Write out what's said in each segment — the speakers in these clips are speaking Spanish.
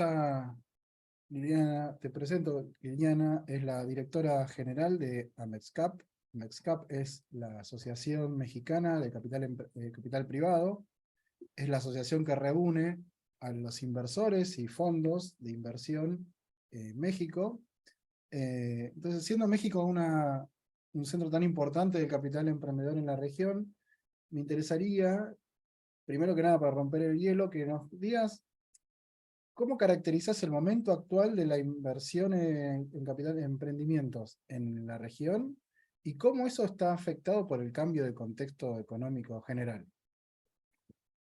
ya Liliana, te presento. Liliana es la directora general de AMEXCAP. AMEXCAP es la Asociación Mexicana de Capital Privado. Es la asociación que reúne a los inversores y fondos de inversión en México. Entonces, siendo México un centro tan importante del capital emprendedor en la región, me interesaría, primero que nada, para romper el hielo, que nos digas ¿cómo caracterizas el momento actual de la inversión en capital de emprendimientos en la región? ¿Y cómo eso está afectado por el cambio de contexto económico general?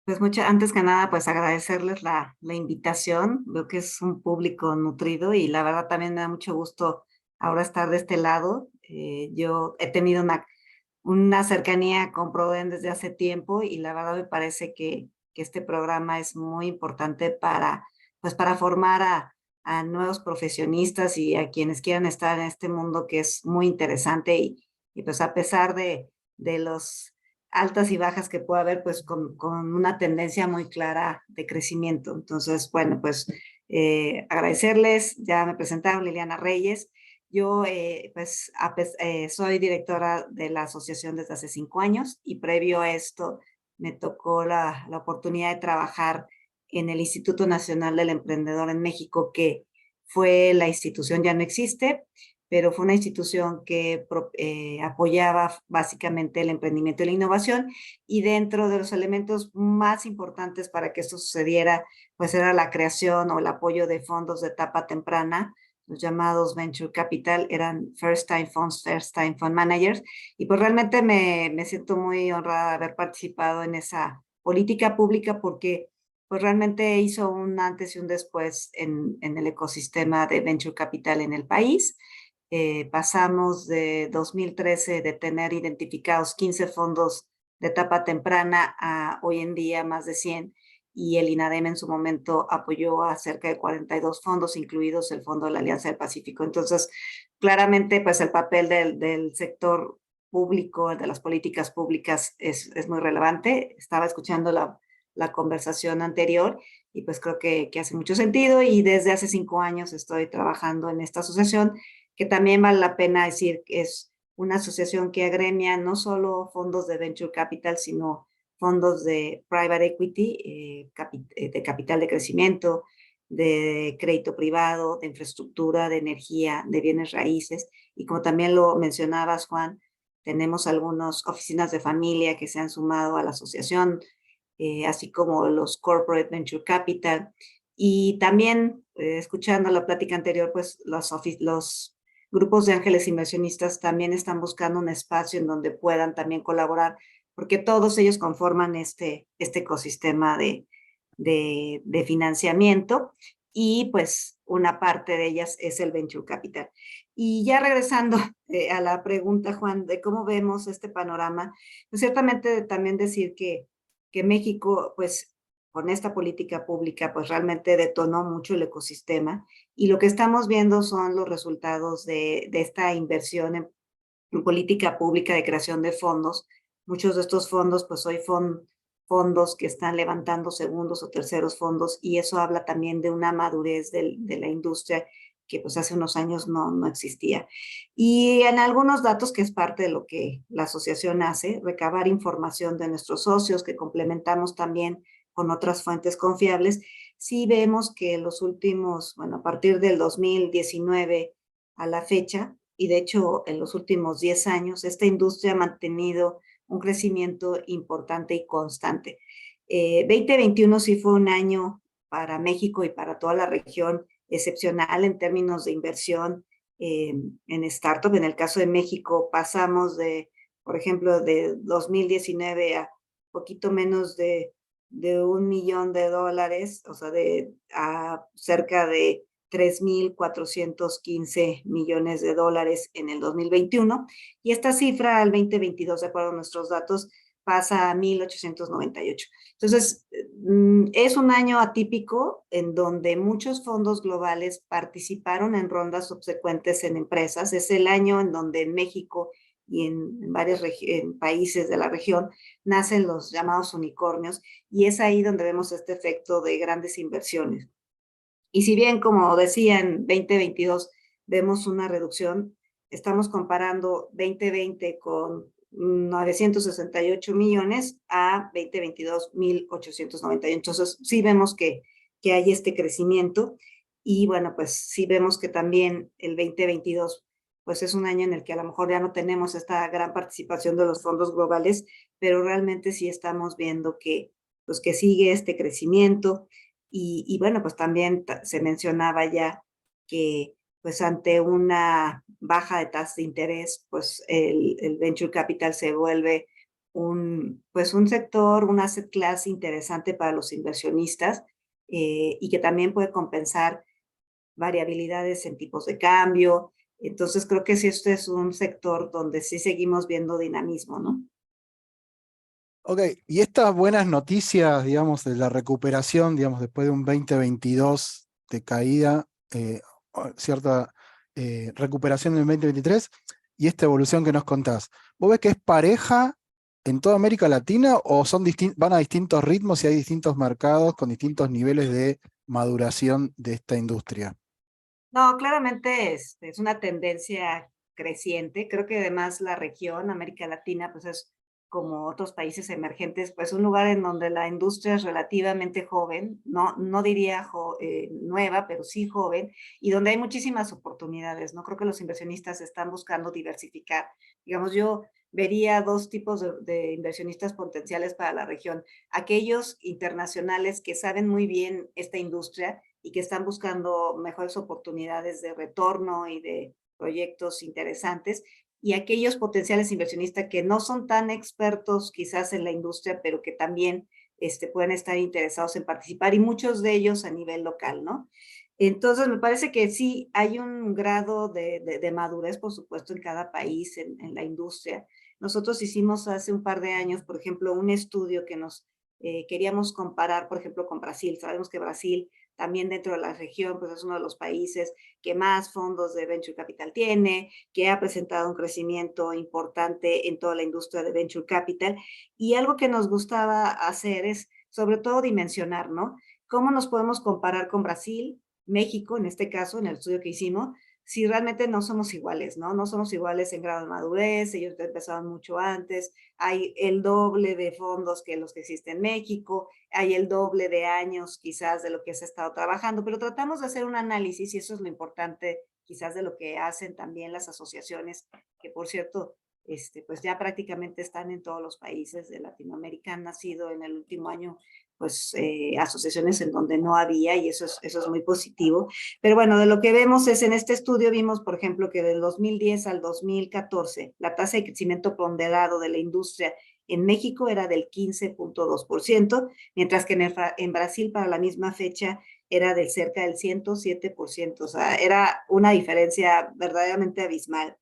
Pues antes que nada, pues agradecerles la invitación. Veo que es un público nutrido y la verdad también me da mucho gusto ahora estar de este lado. Yo he tenido una cercanía con Proden desde hace tiempo y la verdad me parece que este programa es muy importante pues para formar a nuevos profesionistas y a quienes quieran estar en este mundo que es muy interesante y pues a pesar de los altas y bajas que puede haber, pues con una tendencia muy clara de crecimiento. Entonces, bueno, pues agradecerles, ya me presentaron Liliana Reyes. Yo, soy directora de la asociación desde hace 5 años y previo a esto me tocó la oportunidad de trabajar en el Instituto Nacional del Emprendedor en México, que fue la institución, ya no existe, pero fue una institución que apoyaba básicamente el emprendimiento y la innovación, y dentro de los elementos más importantes para que esto sucediera, pues era la creación o el apoyo de fondos de etapa temprana, los llamados Venture Capital, eran First Time Funds, First Time Fund Managers, y pues realmente me siento muy honrada de haber participado en esa política pública porque pues realmente hizo un antes y un después en el ecosistema de Venture Capital en el país. Pasamos de 2013 de tener identificados 15 fondos de etapa temprana a hoy en día más de 100, y el INADEM en su momento apoyó a cerca de 42 fondos, incluidos el Fondo de la Alianza del Pacífico. Entonces, claramente, pues el papel del sector público, de las políticas públicas es muy relevante. Estaba escuchando la conversación anterior y pues creo que hace mucho sentido, y desde hace 5 años estoy trabajando en esta asociación, que también vale la pena decir que es una asociación que agremia no solo fondos de venture capital, sino fondos de private equity, de capital de crecimiento, de crédito privado, de infraestructura, de energía, de bienes raíces. Y como también lo mencionabas, Juan, tenemos algunas oficinas de familia que se han sumado a la asociación, así como los corporate venture capital. Y también, escuchando la plática anterior, pues los grupos de ángeles inversionistas también están buscando un espacio en donde puedan también colaborar, porque todos ellos conforman este ecosistema de financiamiento, y pues una parte de ellas es el venture capital. Y ya regresando a la pregunta, Juan, de cómo vemos este panorama, pues ciertamente también decir que México, pues con esta política pública, pues realmente detonó mucho el ecosistema, y lo que estamos viendo son los resultados de esta inversión en política pública de creación de fondos. Muchos de estos fondos, pues hoy fondos que están levantando segundos o terceros fondos, y eso habla también de una madurez de la industria que pues hace unos años no existía. Y en algunos datos, que es parte de lo que la asociación hace, recabar información de nuestros socios, que complementamos también con otras fuentes confiables, sí vemos que los últimos, bueno, a partir del 2019 a la fecha, y de hecho en los últimos 10 años, esta industria ha mantenido un crecimiento importante y constante. 2021 sí fue un año para México y para toda la región excepcional en términos de inversión en startup. En el caso de México pasamos por ejemplo, de 2019 a poquito menos de $1 millón, o sea, a cerca de 3.415 millones de dólares en el 2021, y esta cifra al 2022, de acuerdo a nuestros datos, pasa a 1.898. Entonces, es un año atípico en donde muchos fondos globales participaron en rondas subsecuentes en empresas. Es el año en donde en México y en varios países de la región nacen los llamados unicornios, y es ahí donde vemos este efecto de grandes inversiones. Y si bien, como decía, en 2022 vemos una reducción, estamos comparando 2020 con 968 millones a 2022, 1,898. Entonces, sí vemos que hay este crecimiento. Y bueno, pues sí vemos que también el 2022 pues es un año en el que a lo mejor ya no tenemos esta gran participación de los fondos globales, pero realmente sí estamos viendo que, pues que sigue este crecimiento. Y bueno, pues también se mencionaba ya que pues ante una baja de tasa de interés, pues el venture capital se vuelve pues un sector, un asset class interesante para los inversionistas, y que también puede compensar variabilidades en tipos de cambio. Entonces creo que sí, este es un sector donde sí seguimos viendo dinamismo, ¿no? Ok, y estas buenas noticias, digamos, de la recuperación, digamos, después de un 2022 de caída, cierta recuperación en el 2023, y esta evolución que nos contás, ¿vos ves que es pareja en toda América Latina o van a distintos ritmos y hay distintos mercados con distintos niveles de maduración de esta industria? No, claramente es una tendencia creciente. Creo que además la región, América Latina, pues es como otros países emergentes, pues un lugar en donde la industria es relativamente joven, no diría nueva, pero sí joven, y donde hay muchísimas oportunidades, ¿no? Creo que los inversionistas están buscando diversificar. Digamos, yo vería dos tipos de inversionistas potenciales para la región. Aquellos internacionales que saben muy bien esta industria y que están buscando mejores oportunidades de retorno y de proyectos interesantes, y aquellos potenciales inversionistas que no son tan expertos quizás en la industria, pero que también pueden estar interesados en participar, y muchos de ellos a nivel local, ¿no? Entonces, me parece que sí hay un grado de madurez, por supuesto, en cada país, en la industria. Nosotros hicimos hace un par de años, por ejemplo, un estudio que nos queríamos comparar, por ejemplo, con Brasil. Sabemos que Brasil también dentro de la región, pues es uno de los países que más fondos de venture capital tiene, que ha presentado un crecimiento importante en toda la industria de venture capital. Y algo que nos gustaba hacer es, sobre todo, dimensionar, ¿no? ¿Cómo nos podemos comparar con Brasil, México, en este caso, en el estudio que hicimos, si realmente no somos iguales, ¿no? No somos iguales en grado de madurez, ellos empezaron mucho antes, hay el doble de fondos que los que existen en México, hay el doble de años quizás de lo que se ha estado trabajando, pero tratamos de hacer un análisis, y eso es lo importante quizás de lo que hacen también las asociaciones, que por cierto, pues ya prácticamente están en todos los países de Latinoamérica. Han nacido en el último año pues asociaciones en donde no había, y eso es muy positivo. Pero bueno, de lo que vemos es, en este estudio vimos, por ejemplo, que del 2010 al 2014, la tasa de crecimiento ponderado de la industria en México era del 15,2%, mientras que en Brasil para la misma fecha era de cerca del 107%. O sea, era una diferencia verdaderamente abismal.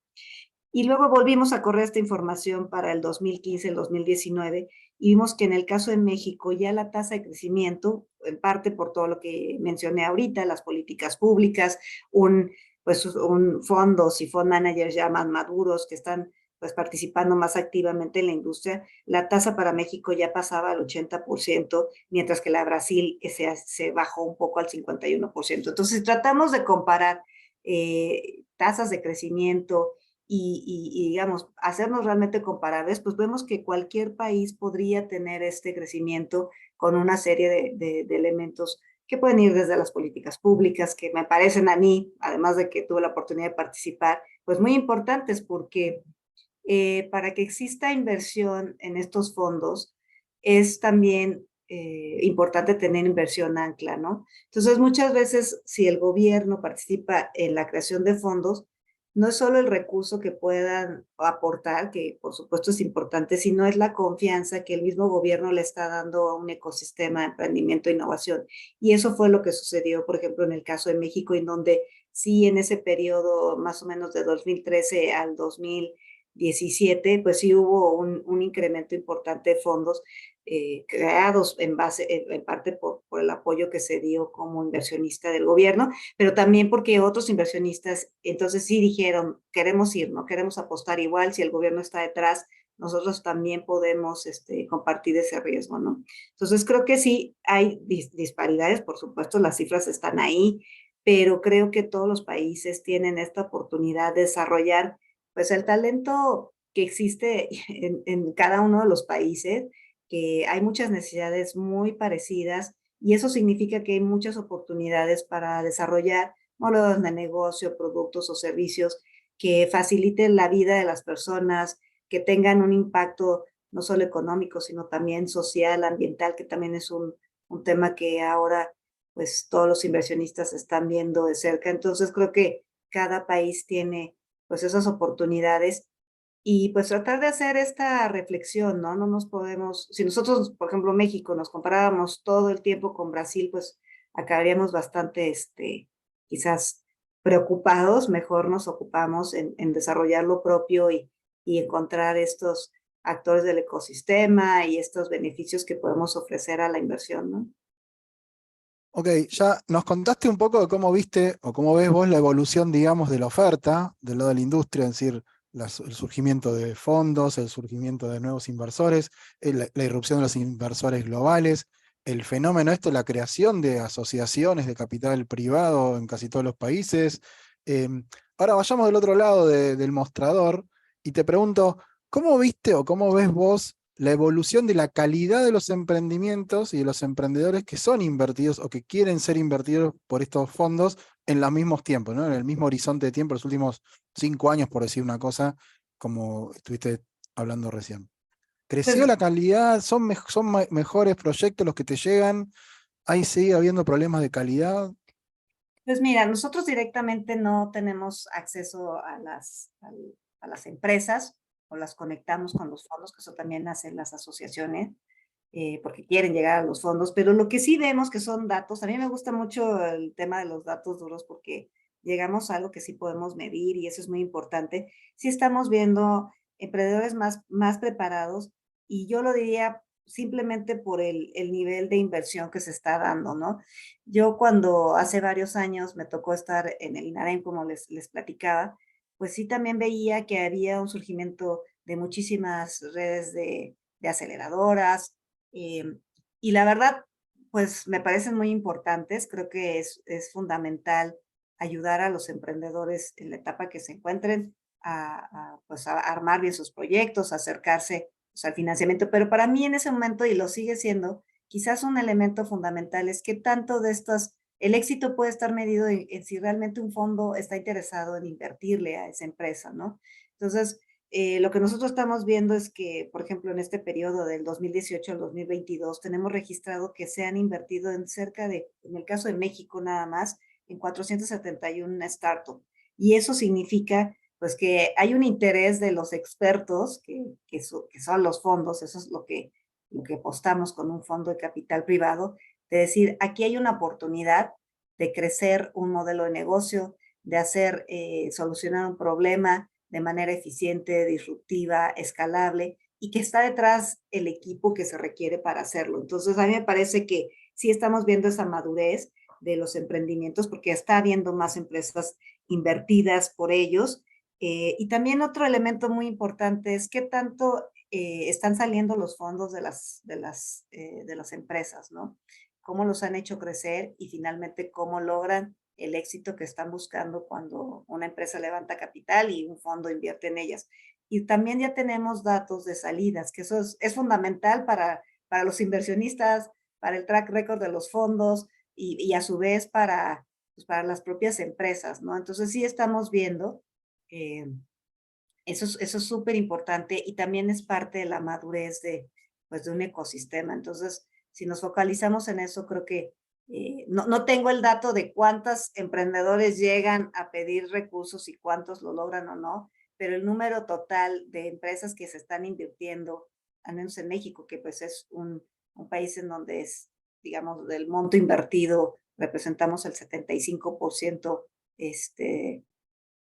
Y luego volvimos a correr esta información para el 2015, el 2019, y vimos que en el caso de México ya la tasa de crecimiento, en parte por todo lo que mencioné ahorita, las políticas públicas, un fondos y fund managers ya más maduros que están pues participando más activamente en la industria, la tasa para México ya pasaba al 80%, mientras que la Brasil se bajó un poco al 51%. Entonces, tratamos de comparar tasas de crecimiento digamos, hacernos realmente comparables, pues vemos que cualquier país podría tener este crecimiento con una serie de elementos que pueden ir desde las políticas públicas, que me parecen a mí, además de que tuve la oportunidad de participar, pues muy importantes, porque para que exista inversión en estos fondos es también importante tener inversión ancla, ¿no? Entonces, muchas veces, si el gobierno participa en la creación de fondos, no es solo el recurso que puedan aportar, que por supuesto es importante, sino es la confianza que el mismo gobierno le está dando a un ecosistema de emprendimiento e innovación. Y eso fue lo que sucedió, por ejemplo, en el caso de México, en donde sí, en ese periodo más o menos de 2013 al 2017, pues sí hubo un incremento importante de fondos creados en parte por el apoyo que se dio como inversionista del gobierno, pero también porque otros inversionistas entonces sí dijeron, queremos ir, no queremos apostar igual, si el gobierno está detrás, nosotros también podemos compartir ese riesgo, ¿no? Entonces creo que sí hay disparidades, por supuesto, las cifras están ahí, pero creo que todos los países tienen esta oportunidad de desarrollar pues el talento que existe en cada uno de los países, que hay muchas necesidades muy parecidas y eso significa que hay muchas oportunidades para desarrollar modelos de negocio, productos o servicios que faciliten la vida de las personas, que tengan un impacto no solo económico, sino también social, ambiental, que también es un tema que ahora pues todos los inversionistas están viendo de cerca. Entonces creo que cada país tiene pues esas oportunidades y pues tratar de hacer esta reflexión, ¿no? No nos podemos, si nosotros, por ejemplo, México, nos comparábamos todo el tiempo con Brasil, pues acabaríamos bastante, quizás preocupados, mejor nos ocupamos en desarrollar lo propio y encontrar estos actores del ecosistema y estos beneficios que podemos ofrecer a la inversión, ¿no? Ok, ya nos contaste un poco de cómo viste o cómo ves vos la evolución, digamos, de la oferta del lado de la industria, es decir, el surgimiento de fondos, el surgimiento de nuevos inversores, la irrupción de los inversores globales, el fenómeno este, la creación de asociaciones de capital privado en casi todos los países. Ahora vayamos del otro lado del mostrador y te pregunto, ¿cómo viste o cómo ves vos la evolución de la calidad de los emprendimientos y de los emprendedores que son invertidos o que quieren ser invertidos por estos fondos en los mismos tiempos, ¿no? En el mismo horizonte de tiempo, los últimos 5 años, por decir una cosa, como estuviste hablando recién? ¿Creció Pues la calidad? ¿Son mejores proyectos los que te llegan? ¿Ahí sigue habiendo problemas de calidad? Pues mira, nosotros directamente no tenemos acceso a las empresas o las conectamos con los fondos, que eso también hacen las asociaciones, porque quieren llegar a los fondos, pero lo que sí vemos que son datos, a mí me gusta mucho el tema de los datos duros porque llegamos a algo que sí podemos medir y eso es muy importante. Sí estamos viendo emprendedores más preparados y yo lo diría simplemente por el nivel de inversión que se está dando, ¿no? Yo cuando hace varios años me tocó estar en el INADEM, como les platicaba, pues sí también veía que había un surgimiento de muchísimas redes de aceleradoras, eh, y la verdad, pues me parecen muy importantes. Creo que es fundamental ayudar a los emprendedores en la etapa que se encuentren pues a armar bien sus proyectos, a acercarse pues, al financiamiento. Pero para mí en ese momento, y lo sigue siendo, quizás un elemento fundamental es que tanto de estas, el éxito puede estar medido en si realmente un fondo está interesado en invertirle a esa empresa, ¿no? Entonces, lo que nosotros estamos viendo es que, por ejemplo, en este periodo del 2018 al 2022, tenemos registrado que se han invertido en cerca de, en el caso de México nada más, en 471 startups. Y eso significa pues que hay un interés de los expertos, que son los fondos, eso es lo que apostamos con un fondo de capital privado, de decir, aquí hay una oportunidad de crecer un modelo de negocio, de hacer, solucionar un problema de manera eficiente, disruptiva, escalable, y que está detrás el equipo que se requiere para hacerlo. Entonces, a mí me parece que sí estamos viendo esa madurez de los emprendimientos, porque está habiendo más empresas invertidas por ellos. Y también otro elemento muy importante es qué tanto están saliendo los fondos de las empresas, ¿no? Cómo los han hecho crecer y finalmente cómo logran el éxito que están buscando cuando una empresa levanta capital y un fondo invierte en ellas. Y también ya tenemos datos de salidas, que eso es fundamental para los inversionistas, para el track record de los fondos y a su vez pues para las propias empresas, ¿no? Entonces sí estamos viendo eh, eso es súper importante y también es parte de la madurez pues, de un ecosistema. Entonces, si nos focalizamos en eso, creo que no tengo el dato de cuántos emprendedores llegan a pedir recursos y cuántos lo logran o no, pero el número total de empresas que se están invirtiendo, al menos en México, que pues es un país en donde es, digamos, del monto invertido, representamos el 75%,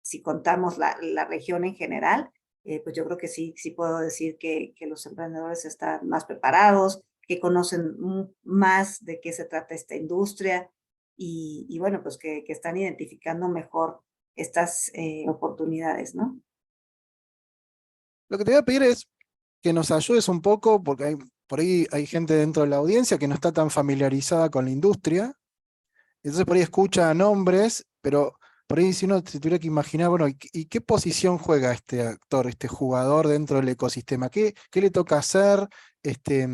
si contamos la región en general, pues yo creo que sí puedo decir que los emprendedores están más preparados, que conocen más de qué se trata esta industria y bueno, pues que están identificando mejor estas oportunidades, ¿no? Lo que te voy a pedir es, que nos ayudes un poco, porque por ahí hay gente dentro de la audiencia que no está tan familiarizada con la industria, entonces por ahí escucha nombres, pero por ahí si uno se tuviera que imaginar, bueno, ¿y qué posición juega este actor, este jugador dentro del ecosistema? ¿Qué le toca hacer? Este,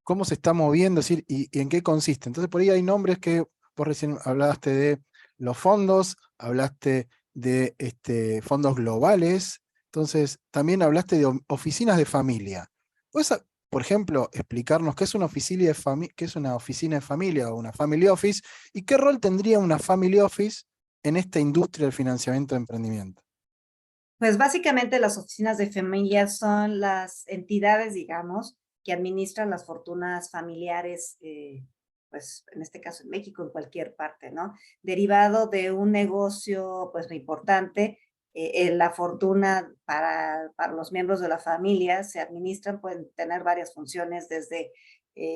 ¿Cómo se está moviendo? Es decir, y en qué consiste. Entonces por ahí hay nombres que vos recién hablaste de los fondos, hablaste de fondos globales, entonces también hablaste de oficinas de familia. ¿Puedes, por ejemplo, explicarnos qué es una oficina qué es una oficina de familia o una family office y qué rol tendría una family office en esta industria del financiamiento de emprendimiento? Pues básicamente las oficinas de familia son las entidades, digamos, que administran las fortunas familiares, pues en este caso en México, en cualquier parte, ¿no? Derivado de un negocio, pues muy importante, la fortuna para los miembros de la familia se administran, pueden tener varias funciones, desde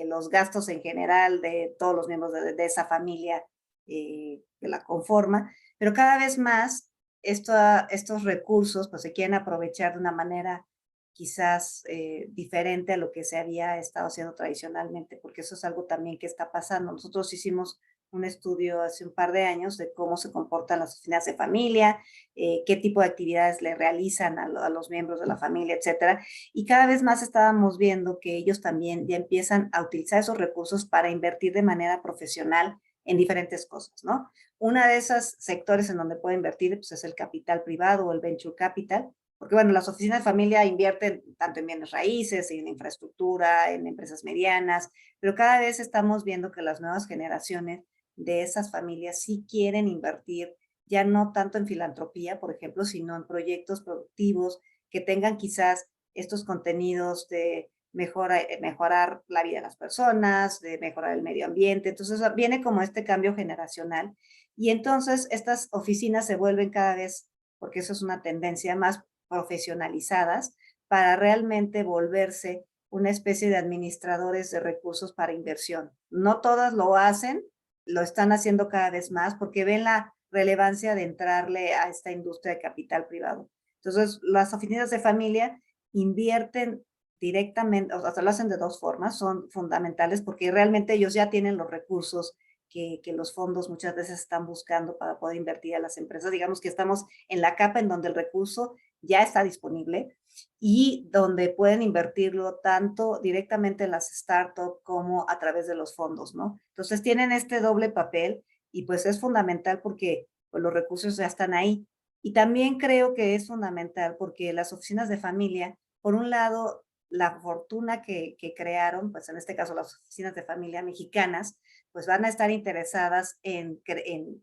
los gastos en general de todos los miembros de esa familia que la conforma, pero cada vez más estos recursos pues se quieren aprovechar de una manera quizás diferente a lo que se había estado haciendo tradicionalmente, porque eso es algo también que está pasando. Nosotros hicimos un estudio hace un par de años de cómo se comportan las oficinas de familia, qué tipo de actividades le realizan a los miembros de la familia, etcétera. Y cada vez más estábamos viendo que ellos también ya empiezan a utilizar esos recursos para invertir de manera profesional en diferentes cosas, ¿no? Una de esos sectores en donde puede invertir pues, es el capital privado o el venture capital, porque bueno, las oficinas de familia invierten tanto en bienes raíces, en infraestructura, en empresas medianas, pero cada vez estamos viendo que las nuevas generaciones de esas familias sí quieren invertir, ya no tanto en filantropía, por ejemplo, sino en proyectos productivos que tengan quizás estos contenidos de mejorar la vida de las personas, de mejorar el medio ambiente. Entonces viene como este cambio generacional y entonces estas oficinas se vuelven cada vez, porque eso es una tendencia, más profesionalizadas para realmente volverse una especie de administradores de recursos para inversión. No todas lo hacen, lo están haciendo cada vez más porque ven la relevancia de entrarle a esta industria de capital privado. Entonces, las oficinas de familia invierten directamente, o sea, lo hacen de dos formas, son fundamentales porque realmente ellos ya tienen los recursos que los fondos muchas veces están buscando para poder invertir a las empresas. Digamos que estamos en la capa en donde el recurso ya está disponible y donde pueden invertirlo tanto directamente en las startups como a través de los fondos, ¿no? Entonces tienen este doble papel y pues es fundamental porque pues, los recursos ya están ahí. Y también creo que es fundamental porque las oficinas de familia, por un lado, la fortuna que crearon, pues en este caso las oficinas de familia mexicanas, pues van a estar interesadas en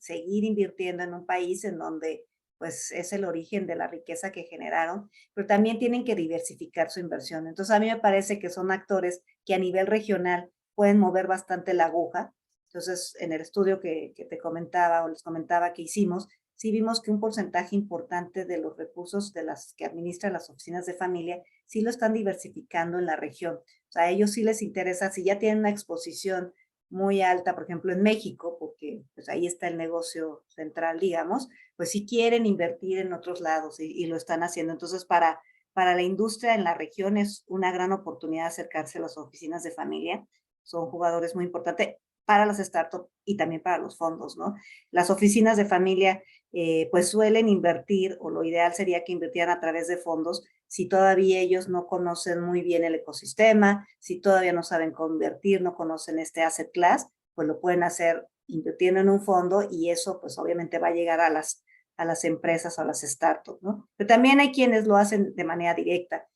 seguir invirtiendo en un país en donde pues es el origen de la riqueza que generaron, pero también tienen que diversificar su inversión. Entonces a mí me parece que son actores que a nivel regional pueden mover bastante la aguja. Entonces en el estudio que te comentaba o les comentaba que hicimos, sí vimos que un porcentaje importante de los recursos de las que administran las oficinas de familia sí lo están diversificando en la región. O sea, a ellos sí les interesa, si ya tienen una exposición muy alta, por ejemplo, en México, porque pues ahí está el negocio central, digamos, pues sí quieren invertir en otros lados y lo están haciendo. Entonces, para la industria en la región es una gran oportunidad acercarse a las oficinas de familia. Son jugadores muy importantes para las startups y también para los fondos, ¿no? Las oficinas de familia pues suelen invertir, o lo ideal sería que invirtieran a través de fondos, si todavía ellos no conocen muy bien el ecosistema, si todavía no saben convertir, no conocen este asset class, pues lo pueden hacer invirtiendo en un fondo y eso pues obviamente va a llegar a las empresas o a las startups, ¿no? Pero también hay quienes lo hacen de manera directa.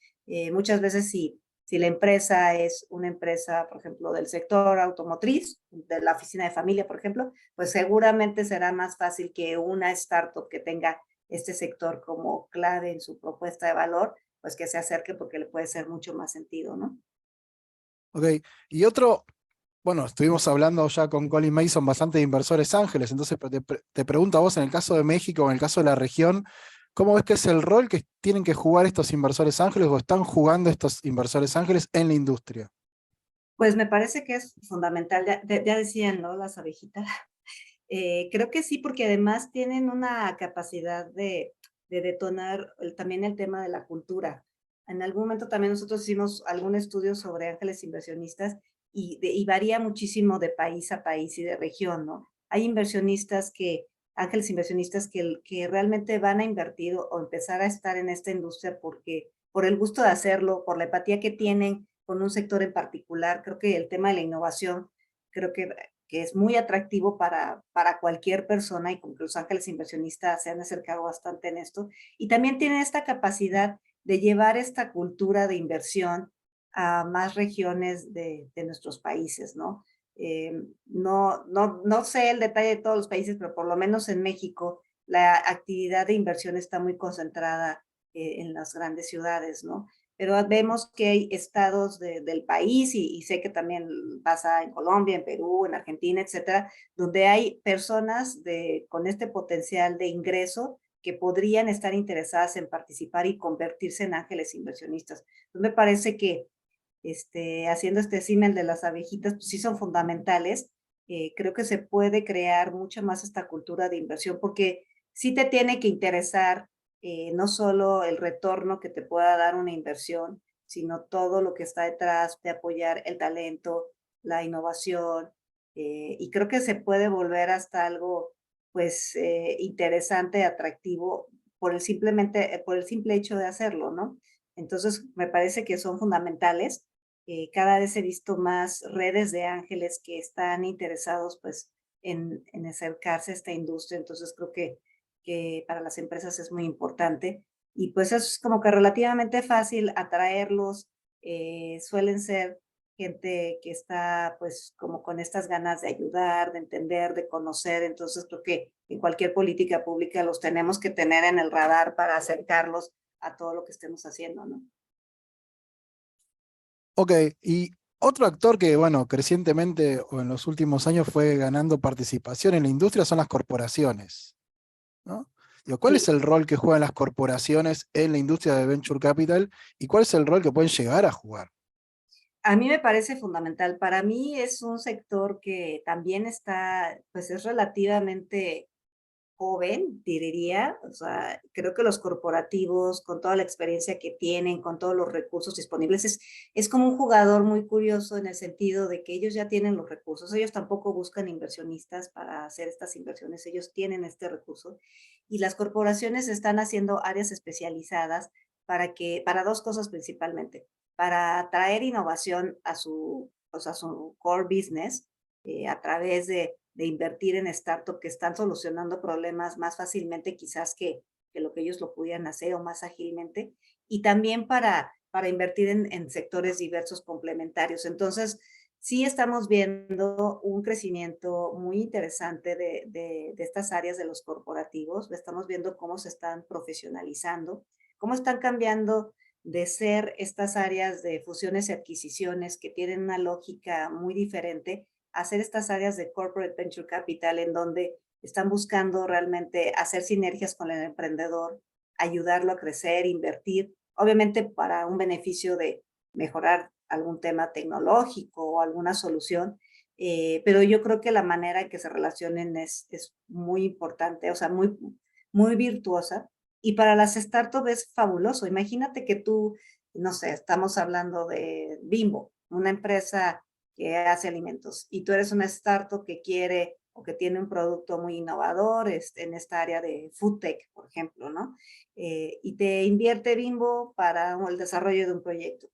Muchas veces si la empresa es una empresa, por ejemplo, del sector automotriz, de la oficina de familia, por ejemplo, pues seguramente será más fácil que una startup que tenga este sector como clave en su propuesta de valor, pues que se acerque porque le puede ser mucho más sentido, ¿no? Ok, y otro, bueno, estuvimos hablando ya con Colin Mason bastante de inversores ángeles, entonces te pregunto a vos, en el caso de México, en el caso de la región, ¿cómo ves que es el rol que tienen que jugar estos inversores ángeles o están jugando estos inversores ángeles en la industria? Pues me parece que es fundamental, ya decían, ¿no? Las abejitas. Creo que sí, porque además tienen una capacidad de detonar también el tema de la cultura. En algún momento también nosotros hicimos algún estudio sobre ángeles inversionistas y varía muchísimo de país a país y de región, ¿no? Hay ángeles inversionistas que realmente van a invertir o empezar a estar en esta industria por el gusto de hacerlo, por la empatía que tienen con un sector en particular. Creo que el tema de la innovación, creo que es muy atractivo para cualquier persona, y como que los ángeles inversionistas se han acercado bastante en esto. Y también tienen esta capacidad de llevar esta cultura de inversión a más regiones de nuestros países, ¿no? No sé el detalle de todos los países, pero por lo menos en México la actividad de inversión está muy concentrada en las grandes ciudades, ¿no? Pero vemos que hay estados del país, y sé que también pasa en Colombia, en Perú, en Argentina, etcétera, donde hay personas con este potencial de ingreso que podrían estar interesadas en participar y convertirse en ángeles inversionistas. Entonces me parece que haciendo este símil de las abejitas, pues sí son fundamentales. Creo que se puede crear mucha más esta cultura de inversión, porque sí te tiene que interesar no solo el retorno que te pueda dar una inversión, sino todo lo que está detrás de apoyar el talento, la innovación, y creo que se puede volver hasta algo pues interesante, atractivo, por el simple hecho de hacerlo, ¿no? Entonces, me parece que son fundamentales. Cada vez he visto más redes de ángeles que están interesados pues en acercarse a esta industria, entonces creo que para las empresas es muy importante, y pues es como que relativamente fácil atraerlos. Suelen ser gente que está pues como con estas ganas de ayudar, de entender, de conocer, entonces creo que en cualquier política pública los tenemos que tener en el radar para acercarlos a todo lo que estemos haciendo, ¿no? Ok, y otro actor que, bueno, crecientemente o en los últimos años fue ganando participación en la industria son las corporaciones, ¿no? Digo, ¿cuál es Sí. el rol que juegan las corporaciones en la industria de Venture Capital y cuál es el rol que pueden llegar a jugar? A mí me parece fundamental. Para mí es un sector que también pues es relativamente joven, diría. O sea, creo que los corporativos, con toda la experiencia que tienen, con todos los recursos disponibles, es como un jugador muy curioso en el sentido de que ellos ya tienen los recursos. Ellos tampoco buscan inversionistas para hacer estas inversiones. Ellos tienen este recurso. Y las corporaciones están haciendo áreas especializadas para dos cosas principalmente: para traer innovación a su core business, a través de invertir en startups que están solucionando problemas más fácilmente quizás que lo que ellos lo pudieran hacer, o más ágilmente, y también para invertir en sectores diversos complementarios. Entonces, sí estamos viendo un crecimiento muy interesante de estas áreas de los corporativos. Estamos viendo cómo se están profesionalizando, cómo están cambiando de ser estas áreas de fusiones y adquisiciones que tienen una lógica muy diferente, a hacer estas áreas de corporate venture capital, en donde están buscando realmente hacer sinergias con el emprendedor, ayudarlo a crecer, invertir, obviamente para un beneficio de mejorar algún tema tecnológico o alguna solución. Pero yo creo que la manera en que se relacionen es muy importante, o sea, muy virtuosa. Y para las startups es fabuloso. Imagínate que tú, no sé, estamos hablando de Bimbo, una empresa que hace alimentos, y tú eres una startup que quiere o que tiene un producto muy innovador en esta área de food tech, por ejemplo, ¿no? Y te invierte Bimbo para el desarrollo de un proyecto.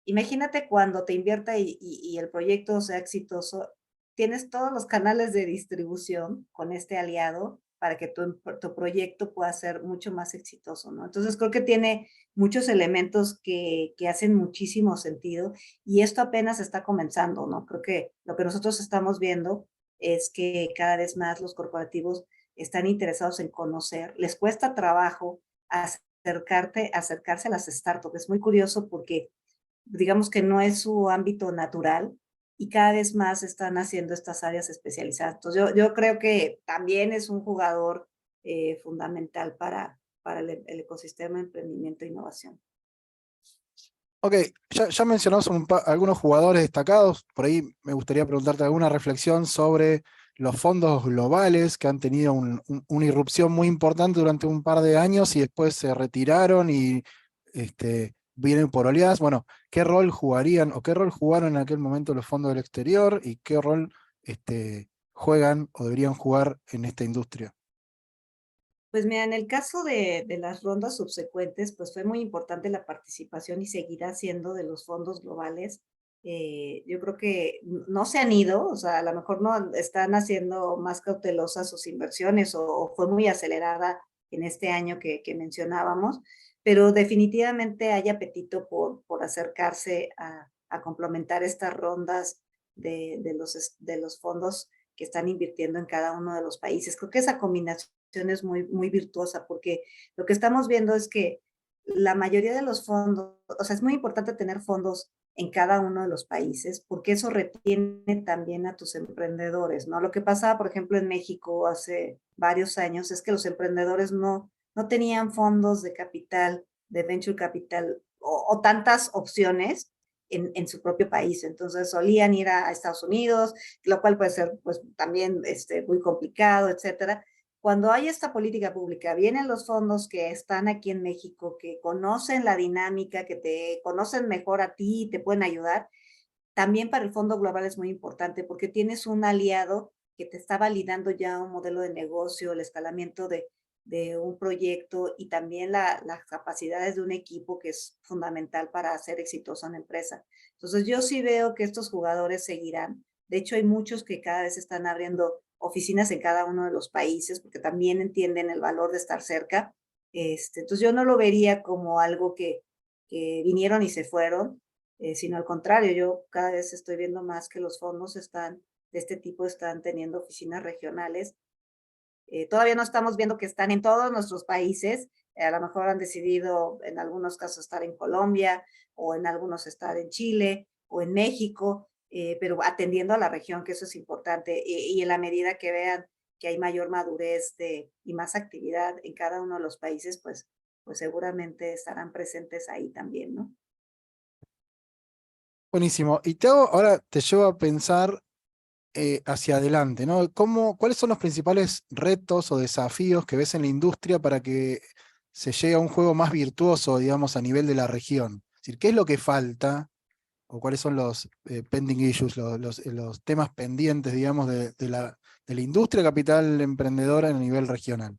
Imagínate cuando te invierta y el proyecto sea exitoso, tienes todos los canales de distribución con este aliado para que tu proyecto pueda ser mucho más exitoso, ¿no? Entonces creo que tiene muchos elementos que hacen muchísimo sentido, y esto apenas está comenzando, ¿no? Creo que lo que nosotros estamos viendo es que cada vez más los corporativos están interesados en conocer, les cuesta trabajo acercarse a las startups. Es muy curioso porque digamos que no es su ámbito natural, y cada vez más están haciendo estas áreas especializadas. Entonces, yo creo que también es un jugador fundamental para el ecosistema de emprendimiento e innovación. Ok, ya mencionamos algunos jugadores destacados, por ahí me gustaría preguntarte alguna reflexión sobre los fondos globales que han tenido una irrupción muy importante durante un par de años y después se retiraron y vienen por oleadas. Bueno, ¿qué rol jugarían o qué rol jugaron en aquel momento los fondos del exterior y qué rol juegan o deberían jugar en esta industria? Pues mira, en el caso de las rondas subsecuentes, pues fue muy importante la participación y seguirá siendo de los fondos globales. Yo creo que no se han ido, o sea, a lo mejor no están haciendo más cautelosas sus inversiones o fue muy acelerada en este año que mencionábamos, pero definitivamente hay apetito por acercarse a complementar estas rondas de los fondos que están invirtiendo en cada uno de los países. Creo que esa combinación es muy virtuosa, porque lo que estamos viendo es que la mayoría de los fondos, o sea, es muy importante tener fondos en cada uno de los países, porque eso retiene también a tus emprendedores, ¿no? Lo que pasaba, por ejemplo, en México hace varios años es que los emprendedores no tenían fondos de capital, de venture capital o tantas opciones en su propio país. Entonces solían ir a Estados Unidos, lo cual puede ser pues también muy complicado, etcétera. Cuando hay esta política pública, vienen los fondos que están aquí en México, que conocen la dinámica, que te conocen mejor a ti y te pueden ayudar. También para el Fondo Global es muy importante porque tienes un aliado que te está validando ya un modelo de negocio, el escalamiento de un proyecto y también las capacidades de un equipo que es fundamental para hacer exitosa una empresa. Entonces yo sí veo que estos jugadores seguirán. De hecho, hay muchos que cada vez están abriendo oficinas en cada uno de los países porque también entienden el valor de estar cerca. Entonces yo no lo vería como algo que vinieron y se fueron, sino al contrario, yo cada vez estoy viendo más que los fondos de este tipo están teniendo oficinas regionales. Todavía no estamos viendo que están en todos nuestros países, a lo mejor han decidido en algunos casos estar en Colombia o en algunos estar en Chile o en México, pero atendiendo a la región, que eso es importante, y en la medida que vean que hay mayor madurez y más actividad en cada uno de los países, pues seguramente estarán presentes ahí también, ¿no? Buenísimo. Y ahora te llevo a pensar hacia adelante, ¿no? ¿Cuáles son los principales retos o desafíos que ves en la industria para que se llegue a un juego más virtuoso, digamos, a nivel de la región? Es decir, ¿qué es lo que falta o cuáles son los pending issues, los temas pendientes, digamos, de la industria capital emprendedora a nivel regional?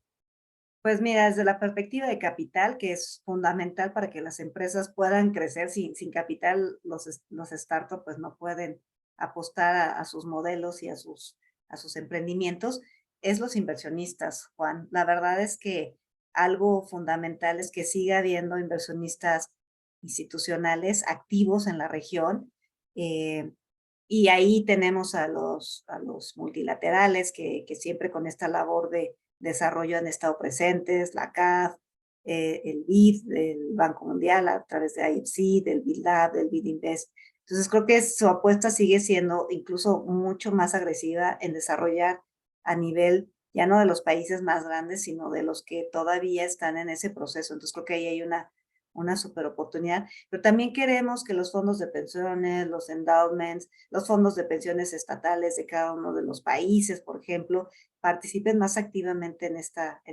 Pues mira, desde la perspectiva de capital, que es fundamental para que las empresas puedan crecer, sin capital los startups pues no pueden apostar a sus modelos y a sus emprendimientos, es los inversionistas, Juan. La verdad es que algo fundamental es que siga habiendo inversionistas institucionales activos en la región. eh, y ahí tenemos a los multilaterales que siempre con esta labor de desarrollo han estado presentes, la CAF, el BID, el Banco Mundial a través de IFC, del BID Lab, del BID Invest. Entonces creo que su apuesta sigue siendo incluso mucho más agresiva en desarrollar a nivel ya no de los países más grandes, sino de los que todavía están en ese proceso. Entonces creo que ahí hay una super oportunidad, pero también queremos que los fondos de pensiones, los endowments, los fondos de pensiones estatales de cada uno de los países, por ejemplo, participen más activamente en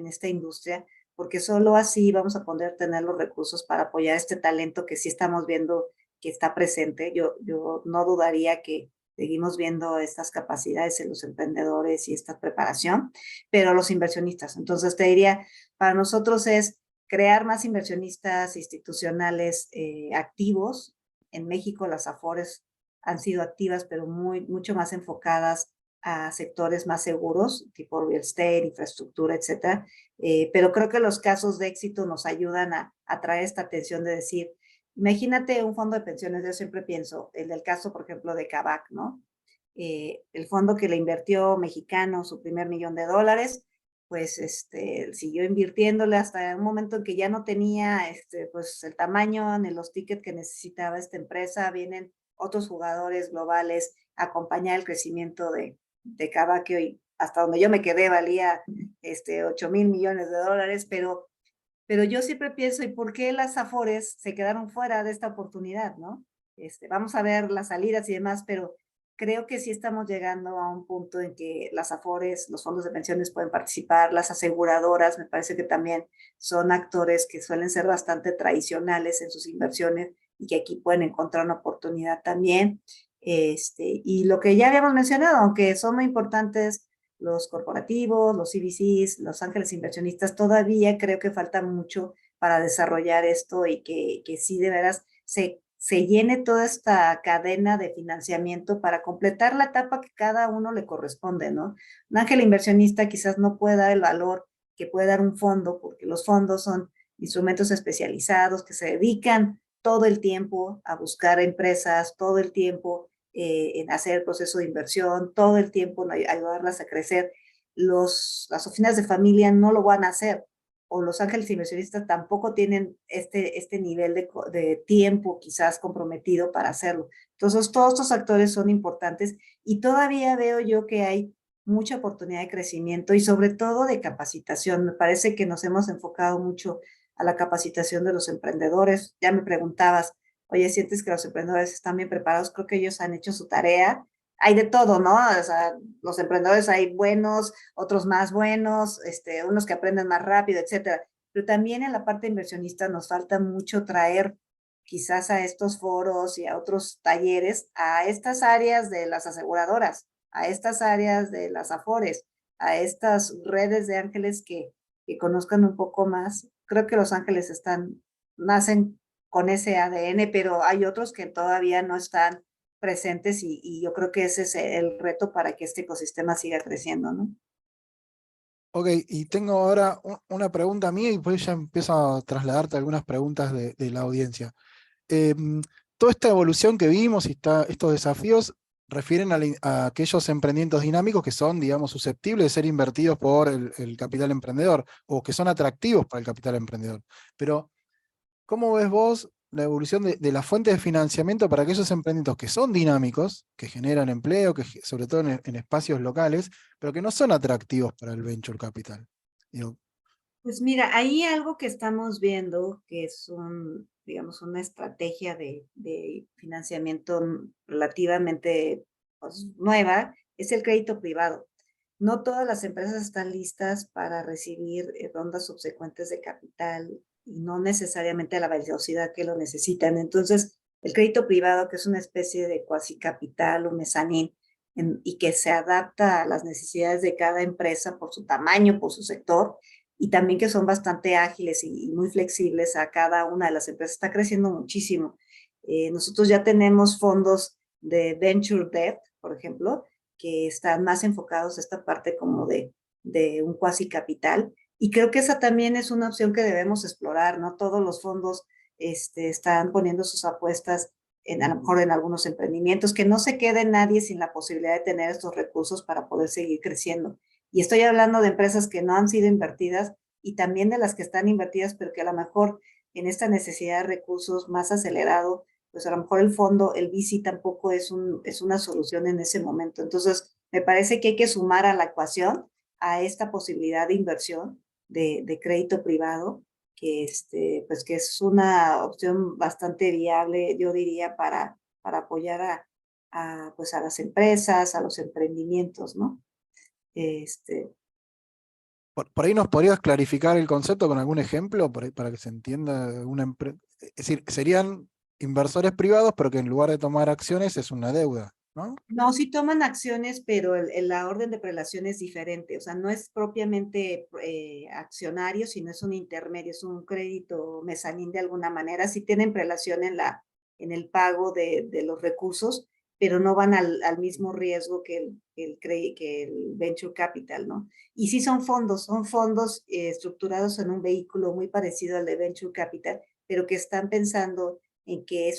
esta industria, porque solo así vamos a poder tener los recursos para apoyar este talento que sí estamos viendo que está presente. Yo no dudaría que seguimos viendo estas capacidades en los emprendedores y esta preparación, pero los inversionistas. Entonces te diría, para nosotros es crear más inversionistas institucionales activos. En México las AFORES han sido activas, pero mucho más enfocadas a sectores más seguros, tipo real estate, infraestructura, etcétera. Pero creo que los casos de éxito nos ayudan a traer esta atención de decir, imagínate un fondo de pensiones, yo siempre pienso, el del caso, por ejemplo, de Kavak, ¿no? El fondo que le invirtió mexicano su primer $1,000,000, pues siguió invirtiéndole hasta un momento en que ya no tenía pues el tamaño ni los tickets que necesitaba esta empresa. Vienen otros jugadores globales a acompañar el crecimiento de Cava, que hoy, hasta donde yo me quedé, valía $8,000,000,000, pero yo siempre pienso, ¿y por qué las Afores se quedaron fuera de esta oportunidad, no? Vamos a ver las salidas y demás, pero creo que sí estamos llegando a un punto en que las AFORES, los fondos de pensiones pueden participar, las aseguradoras me parece que también son actores que suelen ser bastante tradicionales en sus inversiones y que aquí pueden encontrar una oportunidad también. Y lo que ya habíamos mencionado, aunque son muy importantes los corporativos, los CVCs, los ángeles inversionistas, todavía creo que falta mucho para desarrollar esto y que sí de veras se llene toda esta cadena de financiamiento para completar la etapa que cada uno le corresponde, ¿no? Un ángel inversionista quizás no puede dar el valor que puede dar un fondo, porque los fondos son instrumentos especializados que se dedican todo el tiempo a buscar empresas, todo el tiempo en hacer el proceso de inversión, todo el tiempo en ayudarlas a crecer. Las oficinas de familia no lo van a hacer, o los ángeles inversionistas tampoco tienen este nivel de tiempo quizás comprometido para hacerlo. Entonces, todos estos actores son importantes y todavía veo yo que hay mucha oportunidad de crecimiento y sobre todo de capacitación. Me parece que nos hemos enfocado mucho a la capacitación de los emprendedores. Ya me preguntabas, oye, ¿sientes que los emprendedores están bien preparados? Creo que ellos han hecho su tarea. Hay de todo, ¿no? O sea, los emprendedores hay buenos, otros más buenos, unos que aprenden más rápido, etcétera. Pero también en la parte inversionista nos falta mucho traer quizás a estos foros y a otros talleres, a estas áreas de las aseguradoras, a estas áreas de las AFORES, a estas redes de ángeles que conozcan un poco más. Creo que los ángeles nacen con ese ADN, pero hay otros que todavía no están presentes y yo creo que ese es el reto para que este ecosistema siga creciendo, ¿no? Ok, y tengo ahora una pregunta mía y pues ya empiezo a trasladarte algunas preguntas de la audiencia. Toda esta evolución que vimos y estos desafíos refieren a aquellos emprendimientos dinámicos que son, digamos, susceptibles de ser invertidos por el capital emprendedor o que son atractivos para el capital emprendedor. Pero, ¿cómo ves vos la evolución de la fuente de financiamiento para aquellos emprendimientos que son dinámicos, que generan empleo, sobre todo en espacios locales, pero que no son atractivos para el venture capital? Digo, Pues mira, ahí algo que estamos viendo, que es digamos, una estrategia de financiamiento relativamente pues, nueva, es el crédito privado. No todas las empresas están listas para recibir rondas subsecuentes de capital y no necesariamente a la velocidad que lo necesitan. Entonces, el crédito privado, que es una especie de cuasi capital o mezanín, y que se adapta a las necesidades de cada empresa por su tamaño, por su sector, y también que son bastante ágiles y muy flexibles a cada una de las empresas. Está creciendo muchísimo. Nosotros ya tenemos fondos de Venture Debt, por ejemplo, que están más enfocados a esta parte como de un cuasi capital. Y creo que esa también es una opción que debemos explorar, ¿no? Todos los fondos están poniendo sus apuestas a lo mejor en algunos emprendimientos, que no se quede nadie sin la posibilidad de tener estos recursos para poder seguir creciendo. Y estoy hablando de empresas que no han sido invertidas y también de las que están invertidas, pero que a lo mejor en esta necesidad de recursos más acelerado, pues a lo mejor el fondo, el VC tampoco es una solución en ese momento. Entonces, me parece que hay que sumar a la ecuación a esta posibilidad de inversión de crédito privado, que, pues que es una opción bastante viable, yo diría, para apoyar pues a las empresas, a los emprendimientos, ¿no? por ahí nos podrías clarificar el concepto con algún ejemplo para que se entienda. Es decir, serían inversores privados, pero que en lugar de tomar acciones es una deuda, ¿no? No, sí toman acciones, pero la orden de prelación es diferente. O sea, no es propiamente accionario, sino es un intermedio, es un crédito mezanín de alguna manera. Sí tienen prelación en el pago de los recursos, pero no van al mismo riesgo que el venture capital, ¿no? Y sí son fondos estructurados en un vehículo muy parecido al de venture capital, pero que están pensando en que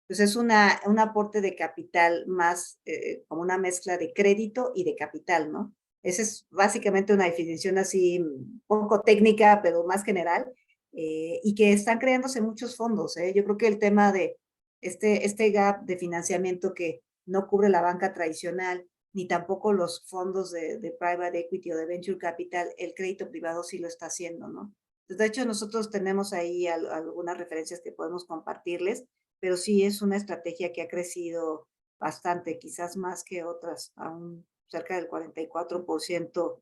pues es un aporte de capital más como una mezcla de crédito y de capital, ¿no? Esa es básicamente una definición así un poco técnica, pero más general, y que están creándose muchos fondos. Yo creo que el tema de este gap de financiamiento que no cubre la banca tradicional, ni tampoco los fondos de private equity o de venture capital, el crédito privado sí lo está haciendo, ¿no? De hecho, nosotros tenemos ahí algunas referencias que podemos compartirles, pero sí es una estrategia que ha crecido bastante, quizás más que otras, aún cerca del 44%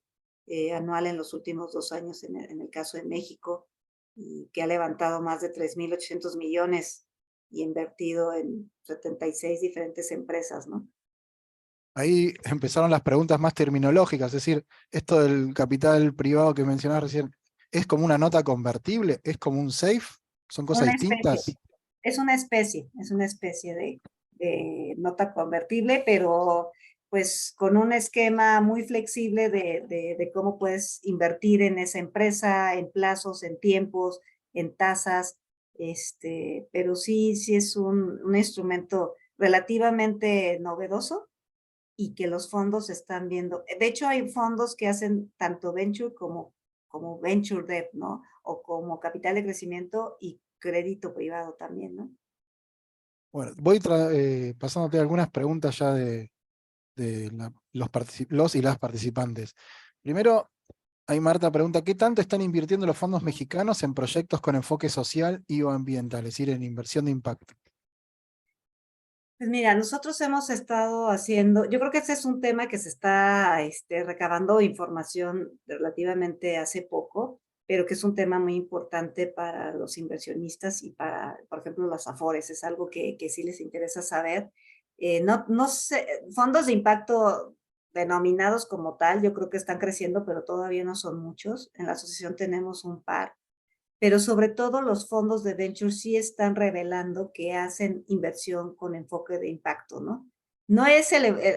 anual en los últimos 2 años en el caso de México, y que ha levantado más de 3.800 millones y invertido en 76 diferentes empresas, ¿no? Ahí empezaron las preguntas más terminológicas, es decir, esto del capital privado que mencionabas recién, ¿es como una nota convertible? ¿Es como un safe? ¿Son cosas Una especie, distintas? es una especie de nota convertible, pero pues con un esquema muy flexible de cómo puedes invertir en esa empresa, en plazos, en tiempos, en tasas, pero sí es un instrumento relativamente novedoso y que los fondos están viendo. De hecho, hay fondos que hacen tanto venture como venture debt, ¿no? O como capital de crecimiento y crédito privado también, ¿no? Bueno, voy pasándote algunas preguntas ya de los y las participantes. Primero, ahí Marta pregunta, ¿qué tanto están invirtiendo los fondos mexicanos en proyectos con enfoque social y o ambiental, es decir, en inversión de impacto? Pues mira, nosotros hemos estado haciendo, yo creo que ese es un tema que se está recabando información relativamente hace poco, pero que es un tema muy importante para los inversionistas y para, por ejemplo, las Afores, es algo que sí les interesa saber. No sé, fondos de impacto denominados como tal, yo creo que están creciendo, pero todavía no son muchos. En la asociación tenemos un par, pero sobre todo los fondos de venture sí están revelando que hacen inversión con enfoque de impacto, ¿no? No es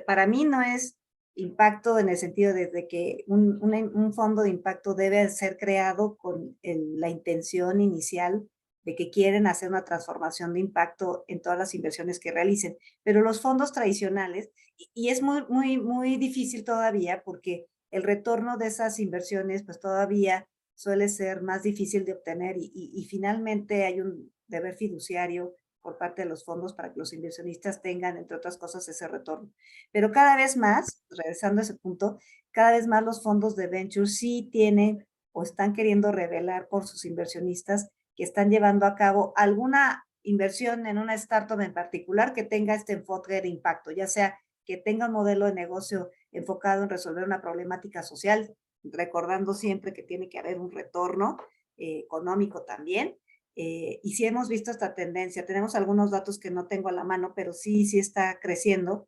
para mí no es impacto en el sentido de que un fondo de impacto debe ser creado con la intención inicial de que quieren hacer una transformación de impacto en todas las inversiones que realicen. Pero los fondos tradicionales, y es muy difícil todavía porque el retorno de esas inversiones, pues todavía suele ser más difícil de obtener y finalmente hay un deber fiduciario por parte de los fondos para que los inversionistas tengan, entre otras cosas, ese retorno. Pero cada vez más, regresando a ese punto, cada vez más los fondos de venture sí tienen o están queriendo revelar por sus inversionistas que están llevando a cabo alguna inversión en una startup en particular que tenga este enfoque de impacto, ya sea que tenga un modelo de negocio enfocado en resolver una problemática social, recordando siempre que tiene que haber un retorno económico también. Y sí hemos visto esta tendencia. Tenemos algunos datos que no tengo a la mano, pero sí está creciendo.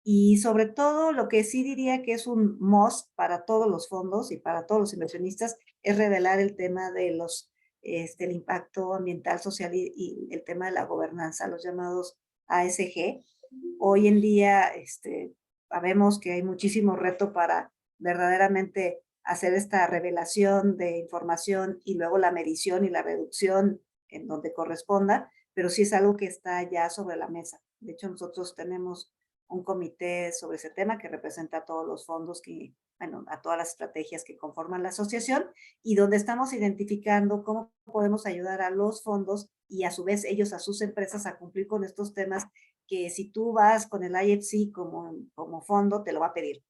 Y sobre todo, lo que sí diría que es un must para todos los fondos y para todos los inversionistas es revelar el tema de el impacto ambiental, social y el tema de la gobernanza, los llamados ASG. Hoy en día, sabemos que hay muchísimo reto para verdaderamente hacer esta revelación de información y luego la medición y la reducción en donde corresponda, pero sí es algo que está ya sobre la mesa. De hecho, nosotros tenemos un comité sobre ese tema que representa a todos los fondos a todas las estrategias que conforman la asociación y donde estamos identificando cómo podemos ayudar a los fondos y a su vez ellos a sus empresas a cumplir con estos temas que si tú vas con el IFC como fondo, te lo va a pedir.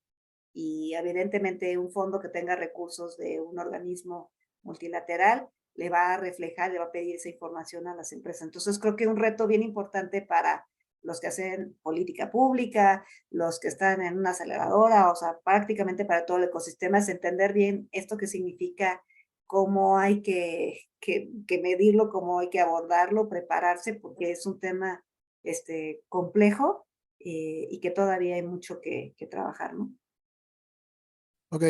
Y evidentemente un fondo que tenga recursos de un organismo multilateral le va a reflejar, le va a pedir esa información a las empresas. Entonces creo que un reto bien importante para los que hacen política pública, los que están en una aceleradora, o sea, prácticamente para todo el ecosistema, es entender bien esto que significa, cómo hay que medirlo, cómo hay que abordarlo, prepararse, porque es un tema complejo y que todavía hay mucho que trabajar, ¿no? Ok,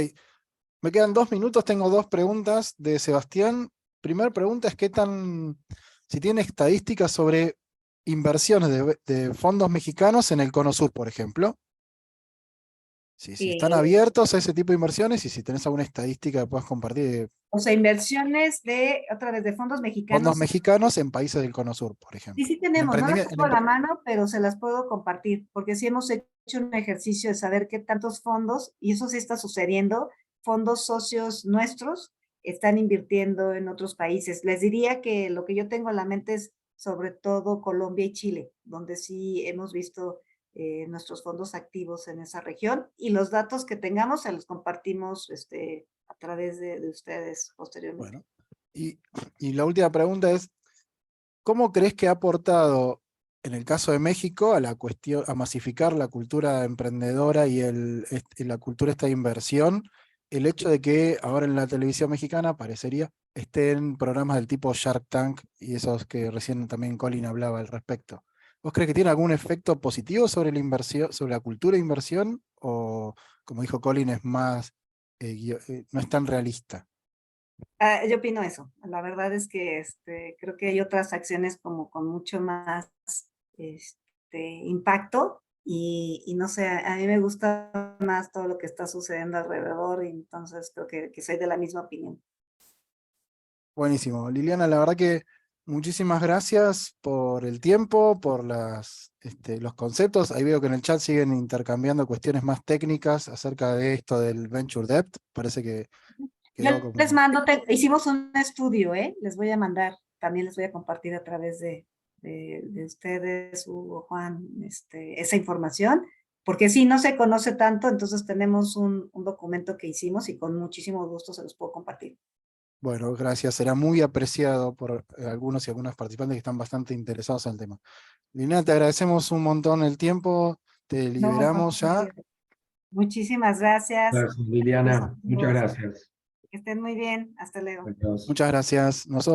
me quedan 2 minutos, tengo 2 preguntas de Sebastián. Primera pregunta es si tiene estadísticas sobre inversiones de fondos mexicanos en el Cono Sur, por ejemplo. Si están abiertos a ese tipo de inversiones y si tenés alguna estadística que puedas compartir. O sea, inversiones otra vez, de fondos Fondos mexicanos. mexicanos en países del Cono Sur, por ejemplo. Sí tenemos, no las tengo a la mano, pero se las puedo compartir, porque sí hemos hecho un ejercicio de saber qué tantos fondos, y eso sí está sucediendo, fondos socios nuestros están invirtiendo en otros países. Les diría que lo que yo tengo en la mente es sobre todo Colombia y Chile, donde sí hemos visto nuestros fondos activos en esa región, y los datos que tengamos se los compartimos a través de ustedes posteriormente. Bueno, y la última pregunta es, ¿cómo crees que ha aportado en el caso de México, a la cuestión, a masificar la cultura emprendedora y la cultura esta de inversión, el hecho de que ahora en la televisión mexicana parecería estén programas del tipo Shark Tank y esos que recién también Colin hablaba al respecto. ¿Vos crees que tiene algún efecto positivo sobre la inversión, sobre la cultura de inversión? O, como dijo Colin, es más, no es tan realista? Yo opino eso. La verdad es que creo que hay otras acciones como con mucho más impacto y no sé, a mí me gusta más todo lo que está sucediendo alrededor y entonces creo que soy de la misma opinión. Buenísimo. Liliana, la verdad que muchísimas gracias por el tiempo, por los conceptos. Ahí veo que en el chat siguen intercambiando cuestiones más técnicas acerca de esto del Venture Debt. Parece que Yo quedó como... les mando, hicimos un estudio, les voy a mandar, también les voy a compartir a través de ustedes, Hugo, Juan, esa información, porque sí, no se conoce tanto, entonces tenemos un documento que hicimos y con muchísimo gusto se los puedo compartir. Bueno, gracias. Será muy apreciado por algunos y algunas participantes que están bastante interesados en el tema. Liliana, te agradecemos un montón el tiempo. Te No, liberamos ya. muchísimas gracias. Gracias, Liliana. Muchas gracias. Que estén muy bien. Hasta luego. Adiós. Muchas gracias. Nosotros